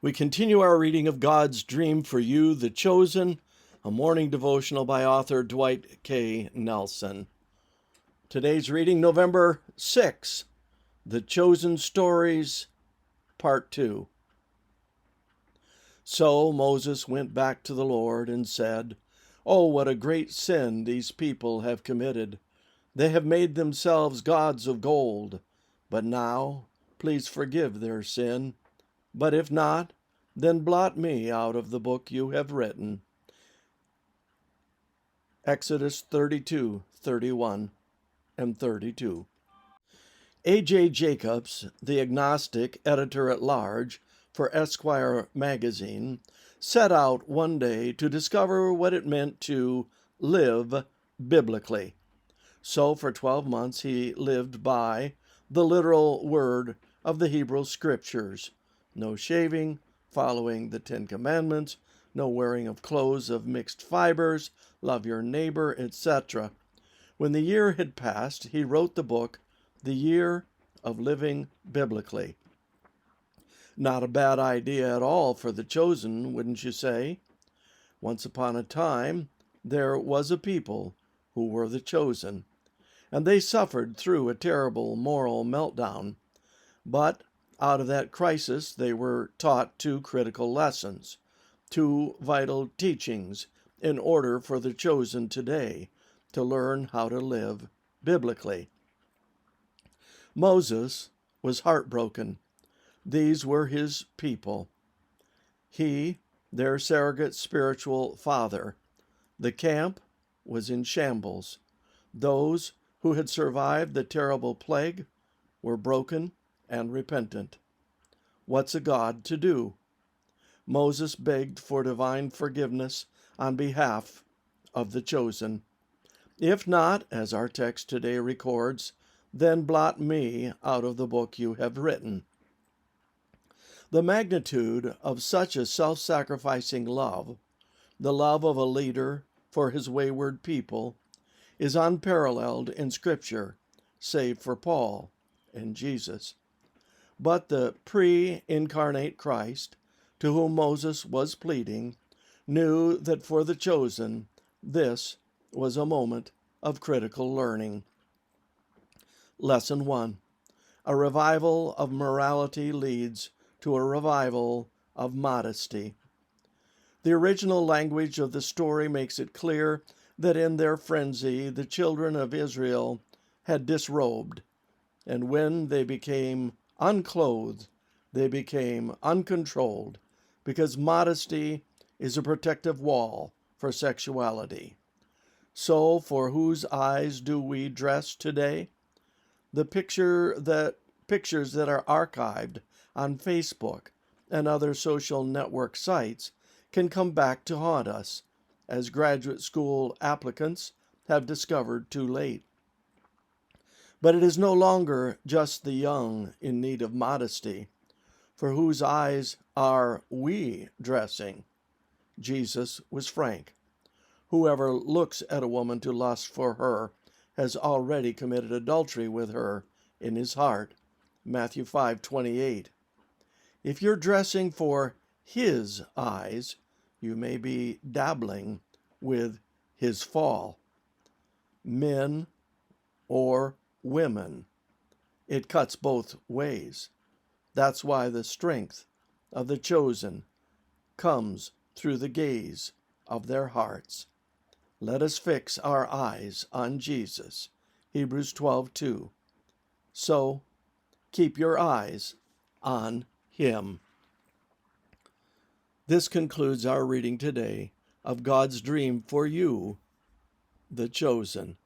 We continue our reading of God's Dream for You, The Chosen, a morning devotional by author Dwight K. Nelson. Today's reading, November 6, The Chosen Stories, Part 2. So Moses went back to the Lord and said, "Oh, what a great sin these people have committed. They have made themselves gods of gold. But now, please forgive their sin. But if not, then blot me out of the book you have written." Exodus 32:31 and 32. A.J. Jacobs, the agnostic editor-at-large for Esquire magazine, set out one day to discover what it meant to live biblically. So for 12 months he lived by the literal word of the Hebrew Scriptures: no shaving, following the 10 Commandments, no wearing of clothes of mixed fibers, love your neighbor, etc. When the year had passed, he wrote the book, The Year of Living Biblically. Not a bad idea at all for the chosen, wouldn't you say? Once upon a time, there was a people who were the chosen, and they suffered through a terrible moral meltdown. But out of that crisis, they were taught 2 critical lessons, 2 vital teachings in order for the chosen today to learn how to live biblically. Moses was heartbroken. These were his people. He, their surrogate spiritual father. The camp was in shambles. Those who had survived the terrible plague were broken and repentant. What's a God to do? Moses begged for divine forgiveness on behalf of the chosen. If not, as our text today records, then blot me out of the book you have written. The magnitude of such a self-sacrificing love, the love of a leader for his wayward people, is unparalleled in Scripture, save for Paul and Jesus. But the pre-incarnate Christ, to whom Moses was pleading, knew that for the chosen, this was a moment of critical learning. Lesson 1. A revival of morality leads to a revival of modesty. The original language of the story makes it clear that in their frenzy, the children of Israel had disrobed, and when they became unclothed, they became uncontrolled, because modesty is a protective wall for sexuality. So, for whose eyes do we dress today? The pictures that are archived on Facebook and other social network sites can come back to haunt us, as graduate school applicants have discovered too late. But it is no longer just the young in need of modesty. For whose eyes are we dressing? Jesus was frank. Whoever looks at a woman to lust for her has already committed adultery with her in his heart. Matthew 5:28. If you're dressing for his eyes, you may be dabbling with his fall. Men or women. It cuts both ways. That's why the strength of the chosen comes through the gaze of their hearts. Let us fix our eyes on Jesus. Hebrews 12:2. So, keep your eyes on him. This concludes our reading today of God's Dream for You, the Chosen.